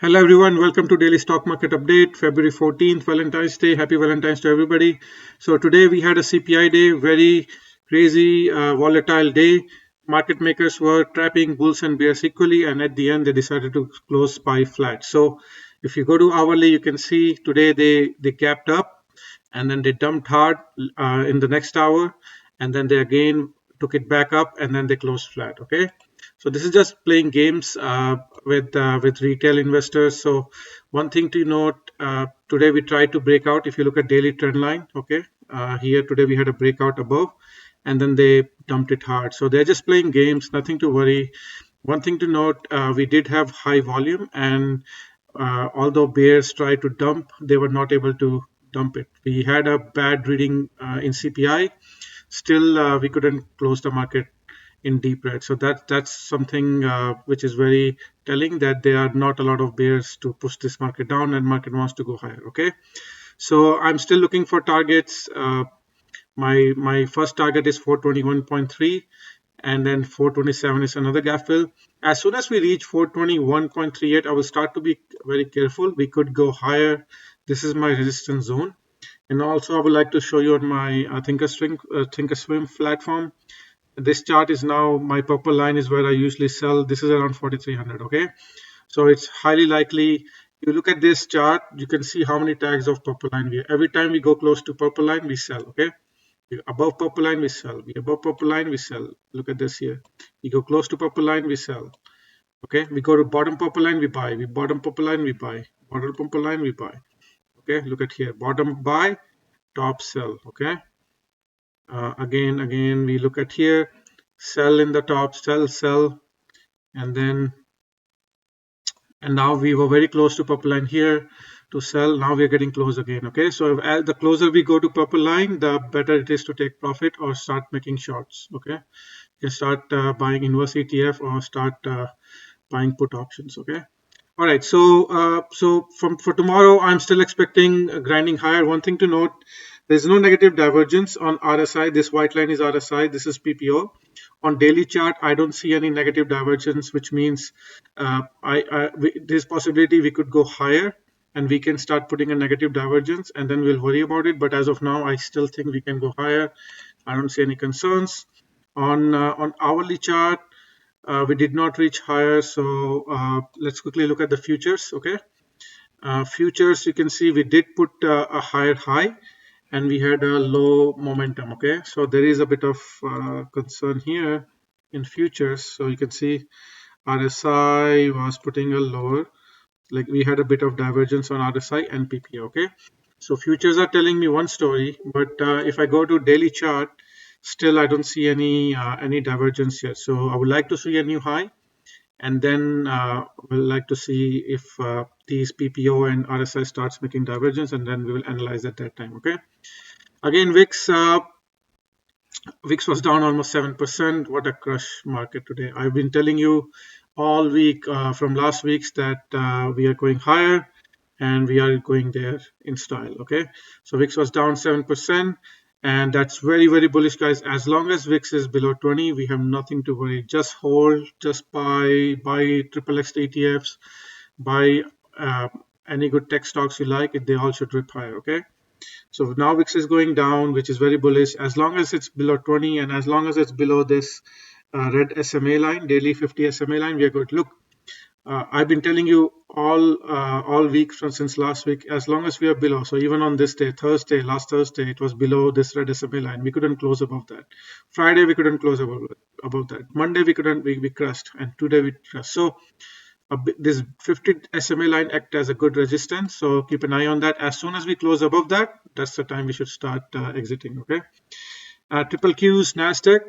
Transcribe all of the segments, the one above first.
Hello everyone, welcome to Daily Stock Market Update, February 14th, Valentine's Day. Happy Valentine's to everybody. So today we had a CPI day, very crazy, volatile day. Market makers were trapping bulls and bears equally, and at the end they decided to close SPY flat. So if you go to hourly, you can see today they gapped up and then they dumped hard in the next hour, and then they again took it back up and then they closed flat. Okay, so this is just playing games with retail investors. So one thing to note, today we tried to break out. If you look at daily trend line, okay, here today we had a breakout above and then they dumped it hard. So they're just playing games, nothing to worry. One thing to note, we did have high volume, and although bears tried to dump, they were not able to dump it. We had a bad reading in CPI. Still, we couldn't close the market in deep red. So that's something which is very telling, that there are not a lot of bears to push this market down, and market wants to go higher. Okay, so I'm still looking for targets. My first target is 421.3, and then 427 is another gap fill. As soon as we reach 421.38, I will start to be very careful. We could go higher. This is my resistance zone. And also I would like to show you on my Thinkorswim platform. This chart is now, my purple line is where I usually sell. This is around 4300. Okay, so it's highly likely. You look at this chart, you can see how many tags of purple line we have. Every time we go close to purple line, we sell. Okay, above purple line we sell, we above purple line we sell. Look at this here, we go close to purple line we sell. Okay, we go to bottom purple line we buy, we bottom purple line we buy, bottom purple line we buy. Okay, look at here, bottom buy, top sell. Okay, again we look at here, sell in the top, sell, and now we were very close to purple line here to sell. Now we are getting close again. Okay, so as the closer we go to purple line, the better it is to take profit or start making shorts. Okay, you can start buying inverse ETF or start buying put options. Okay, all right, so for tomorrow I'm still expecting grinding higher. One thing to note, there's no negative divergence on RSI. This white line is RSI, this is PPO. On daily chart, I don't see any negative divergence, which means there's possibility we could go higher and we can start putting a negative divergence, and then we'll worry about it. But as of now, I still think we can go higher. I don't see any concerns. On hourly chart, we did not reach higher, so let's quickly look at the futures. Okay, futures, you can see we did put a higher high and we had a low momentum. Okay, so there is a bit of concern here in futures. So you can see RSI was putting a lower, like we had a bit of divergence on RSI and PP. Okay, so futures are telling me one story, but if I go to daily chart, still I don't see any divergence yet. So I would like to see a new high, and then we'll like to see if these PPO and RSI starts making divergence, and then we will analyze at that time. Okay, again VIX was down almost 7%. What a crush market today. I've been telling you all week from last week's that we are going higher and we are going there in style. Okay, so VIX was down 7%, and that's very, very bullish, guys. As long as VIX is below 20, we have nothing to worry. Just hold, just buy XXX ETFs, buy any good tech stocks you like. They all should rip higher. Okay, so now VIX is going down, which is very bullish. As long as it's below 20 and as long as it's below this red SMA line, daily 50 SMA line, we are good. Look, I've been telling you all week since last week, as long as we are below. So even on this day, last Thursday, it was below this red SMA line. We couldn't close above that. Friday, we couldn't close above that. Monday, we crashed, and today we crashed. So this 50 SMA line act as a good resistance. So keep an eye on that. As soon as we close above that, that's the time we should start exiting. Okay. Triple Q's Nasdaq.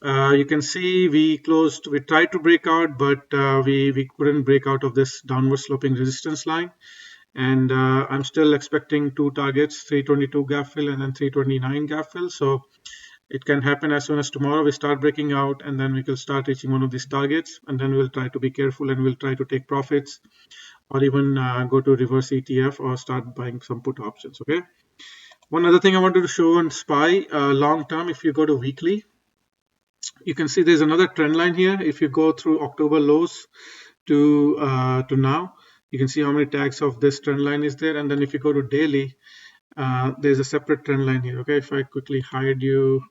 You can see we tried to break out, but we couldn't break out of this downward sloping resistance line. And I'm still expecting two targets, 322 gap fill and then 329 gap fill. So it can happen as soon as tomorrow we start breaking out, and then we will start reaching one of these targets, and then we'll try to be careful and we'll try to take profits, or even go to reverse ETF or start buying some put options. Okay. One other thing I wanted to show on SPY long term, if you go to weekly, you can see there's another trend line here. If you go through October lows to now, You can see how many tags of this trend line is there. And then if you go to daily, there's a separate trend line here. Okay, if I quickly hide you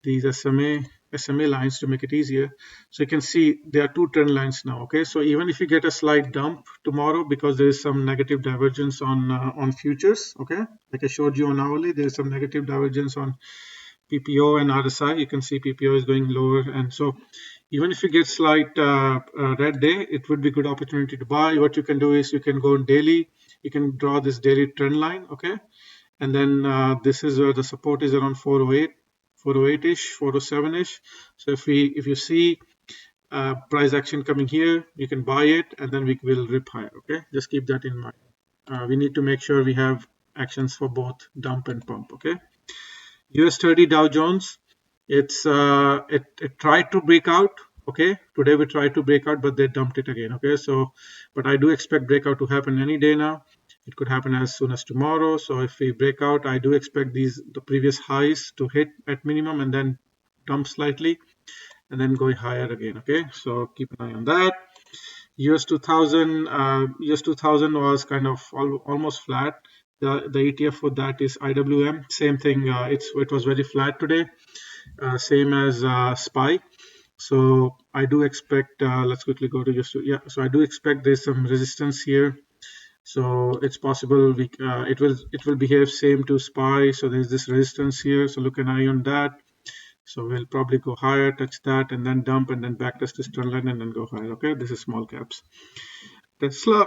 these SMA lines to make it easier, so you can see there are two trend lines now. Okay, so even if you get a slight dump tomorrow because there is some negative divergence on futures, okay, like I showed you on hourly, there is some negative divergence on PPO and RSI. You can see PPO is going lower, and so even if you get slight red day, it would be a good opportunity to buy. What you can do is you can go on daily, you can draw this daily trend line, okay, and then this is where the support is around 408, 408-ish, 407-ish. So if you see price action coming here, you can buy it, and then we will rip higher. Okay, just keep that in mind. We need to make sure we have actions for both dump and pump. Okay, US 30 Dow Jones, it tried to break out. Okay, today we tried to break out, but they dumped it again. Okay, so but I do expect breakout to happen any day now. It could happen as soon as tomorrow. So if we break out, I do expect the previous highs to hit at minimum and then dump slightly and then go higher again. Okay, so keep an eye on that. US 2000, US 2000 was kind of almost flat. The ETF for that is IWM. Same thing. It was very flat today. Same as SPY. So I do expect. Let's quickly go to just yeah. So I do expect there's some resistance here. So it's possible it will behave same to SPY. So there's this resistance here. So look an eye on that. So we'll probably go higher, touch that, and then dump, and then back test this trend line, and then go higher. Okay, this is small caps. Tesla,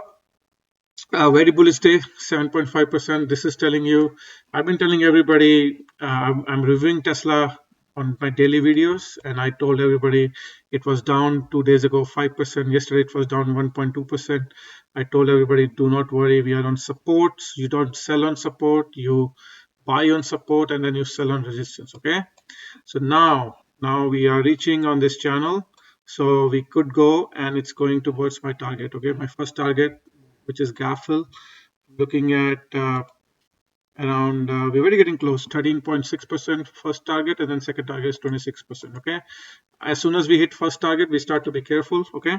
very bullish day, 7.5%. This is telling you, I've been telling everybody, I'm reviewing Tesla on my daily videos, and I told everybody it was down 2 days ago, 5%. Yesterday it was down 1.2%. I told everybody, do not worry, we are on supports. You don't sell on support, you buy on support, and then you sell on resistance. Okay. So now we are reaching on this channel. So we could go, and it's going towards my target. Okay, my first target, which is GAFL, looking at around, we're already getting close, 13.6% first target, and then second target is 26%. Okay, as soon as we hit first target, we start to be careful. Okay,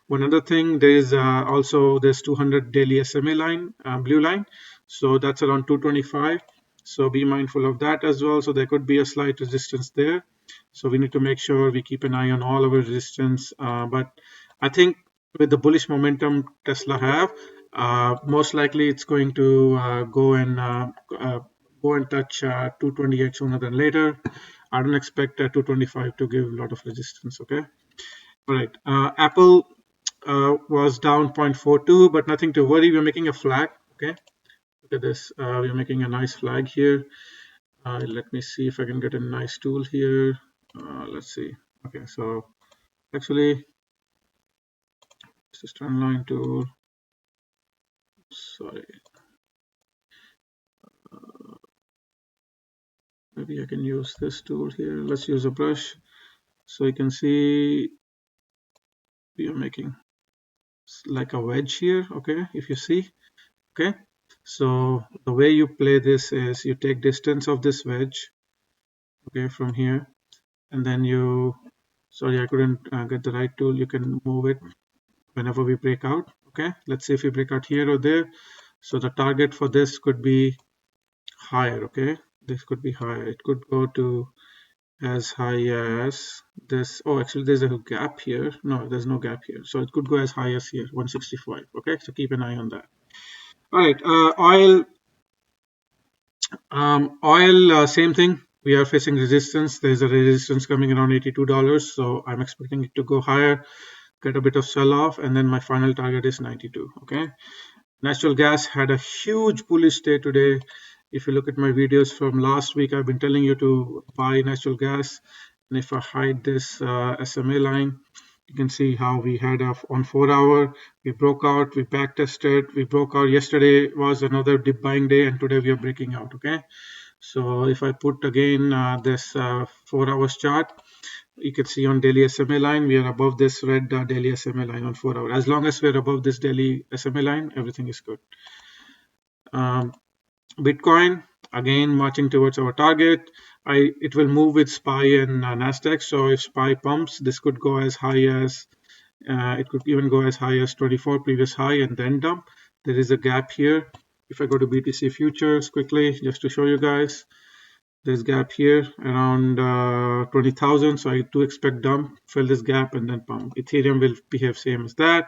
one other thing, there is also this 200 daily SMA line, blue line, so that's around 225. So be mindful of that as well. So there could be a slight resistance there. So we need to make sure we keep an eye on all our resistance. But I think with the bullish momentum Tesla have, most likely it's going to go and touch 228 sooner than later. I don't expect 225 to give a lot of resistance. Okay. All right. Apple was down 0.42, but nothing to worry. We're making a flag. Okay. Look at this. We're making a nice flag here. Let me see if I can get a nice tool here. Let's see. Okay, so actually, this is trend line tool. Sorry. Maybe I can use this tool here. Let's use a brush. So you can see we are making like a wedge here. Okay, if you see. Okay, so the way you play this is you take distance of this wedge. Okay, from here, and then you. Sorry, I couldn't get the right tool. You can move it whenever we break out. Okay, let's see if we break out here or there. So the target for this could be higher. Okay, this could be higher. It could go to as high as this. Oh, actually there's a gap here. No, there's no gap here. So it could go as high as here, 165. Okay, so keep an eye on that. All right, oil, same thing. We are facing resistance. There's a resistance coming around $82. So I'm expecting it to go higher, get a bit of sell off, and then my final target is 92. Okay, natural gas had a huge bullish day today. If you look at my videos from last week, I've been telling you to buy natural gas. And if I hide this SMA line, you can see how we had on 4 hour, we broke out, we back tested, we broke out. Yesterday was another dip buying day, and today we are breaking out. Okay, so if I put again this 4 hours chart, you can see on daily SMA line, we are above this red daily SMA line on 4 hour. As long as we're above this daily SMA line, everything is good. Bitcoin, again, marching towards our target. It will move with SPY and NASDAQ. So if SPY pumps, this could go as high as It could even go as high as 24 previous high and then dump. There is a gap here. If I go to BTC futures quickly, just to show you guys, there's gap here around 20,000. So I do expect dump, fill this gap, and then pump. Ethereum will behave same as that.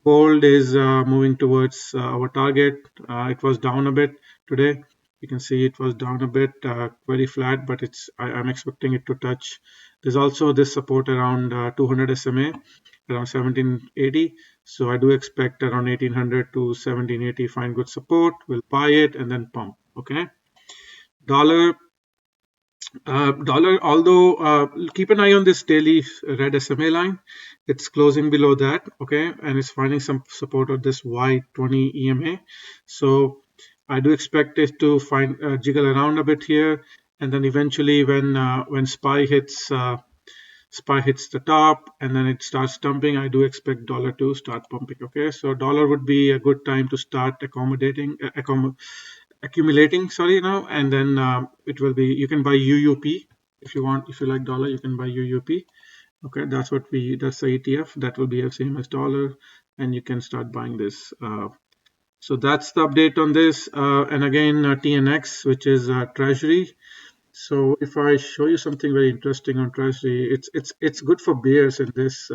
Gold is moving towards our target. It was down a bit today. You can see it was down a bit, very flat, but I'm expecting it to touch. There's also this support around 200 SMA, around 1780. So I do expect around 1800 to 1780 find good support. We'll buy it and then pump. Okay. Dollar although keep an eye on this daily red SMA line. It's closing below that, okay, and it's finding some support of this Y20 EMA. So I do expect it to find jiggle around a bit here, and then eventually when SPY hits the top and then it starts dumping, I do expect dollar to start pumping. Okay, so dollar would be a good time to start accumulating, sorry, now, and then it will be, you can buy UUP if you want. If you like dollar, you can buy UUP. Okay, that's that's the ETF that will be the same as dollar, and you can start buying this. So that's the update on this. And again, TNX, which is treasury. So if I show you something very interesting on treasury, it's good for bears in this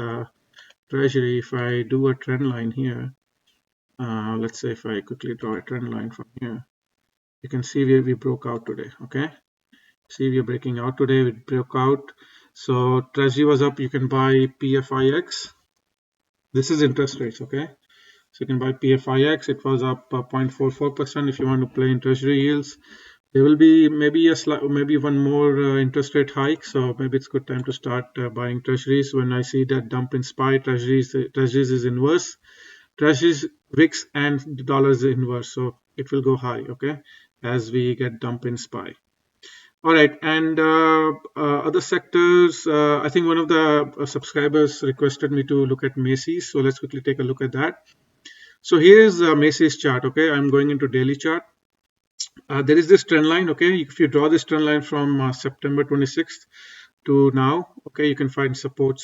treasury. If I do a trend line here, let's say if I quickly draw a trend line from here, you can see where we broke out today. Okay, see we are breaking out today. We broke out. So treasury was up. You can buy PFIX. This is interest rates. Okay, so you can buy PFIX. It was up 0.44% if you want to play in treasury yields. There will be maybe one more interest rate hike, so maybe it's good time to start buying treasuries. When I see that dump in SPY, treasuries is inverse. Treasuries VIX and the dollar is inverse, so it will go high, okay, as we get dump in SPY. All right, and other sectors, I think one of the subscribers requested me to look at Macy's, so let's quickly take a look at that. So here's Macy's chart, okay. I'm going into daily chart. There is this trend line, okay. If you draw this trend line from September 26th to now, okay, you can find support.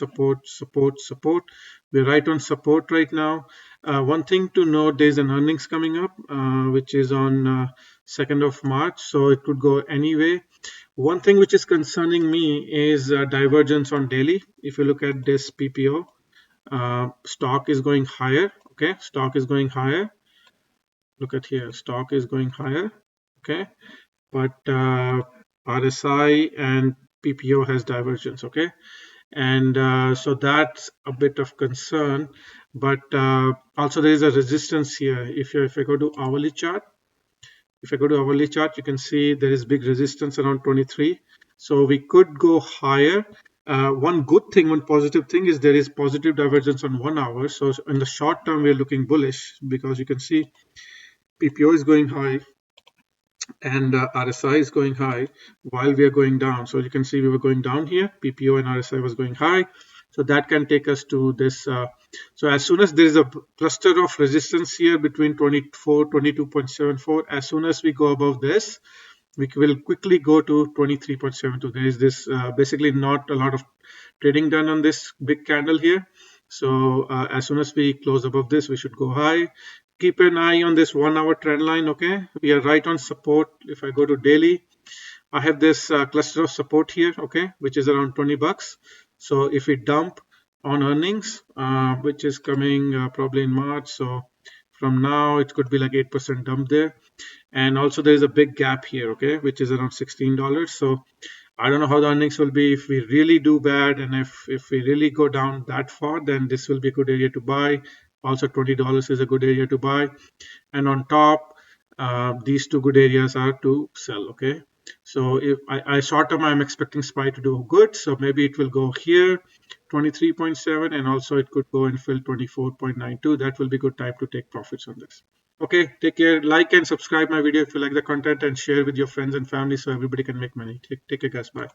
We're right on support right now. One thing to note, there's an earnings coming up, which is on 2nd of March, so it could go anyway. One thing which is concerning me is divergence on daily. If you look at this PPO, stock is going higher, okay, stock is going higher. Look at here, stock is going higher, okay, but RSI and PPO has divergence, okay, and so that's a bit of concern. But also there is a resistance here. If I go to hourly chart, you can see there is big resistance around 23. So we could go higher. One positive thing is there is positive divergence on 1 hour. So in the short term, we're looking bullish because you can see PPO is going high and RSI is going high while we are going down. So you can see we were going down here, PPO and RSI was going high. So that can take us to this. So as soon as there is a cluster of resistance here between 22.74, as soon as we go above this, we will quickly go to 23.72. There is this basically not a lot of trading done on this big candle here. So as soon as we close above this, we should go high. Keep an eye on this 1 hour trend line. Okay, we are right on support. If I go to daily, I have this cluster of support here, okay, which is around 20 bucks. So if we dump on earnings, which is coming probably in March, so from now it could be like 8% dump there. And also there is a big gap here, okay, which is around $16. So I don't know how the earnings will be if we really do bad, and if we really go down that far, then this will be a good area to buy. Also $20 is a good area to buy, and on top these two good areas are to sell, okay. So if I short term, I'm expecting SPY to do good, so maybe it will go here 23.7, and also it could go and fill 24.92. That will be good time to take profits on this. Okay, take care. Like and subscribe my video if you like the content, and share with your friends and family so everybody can make money. Take care, guys. Bye.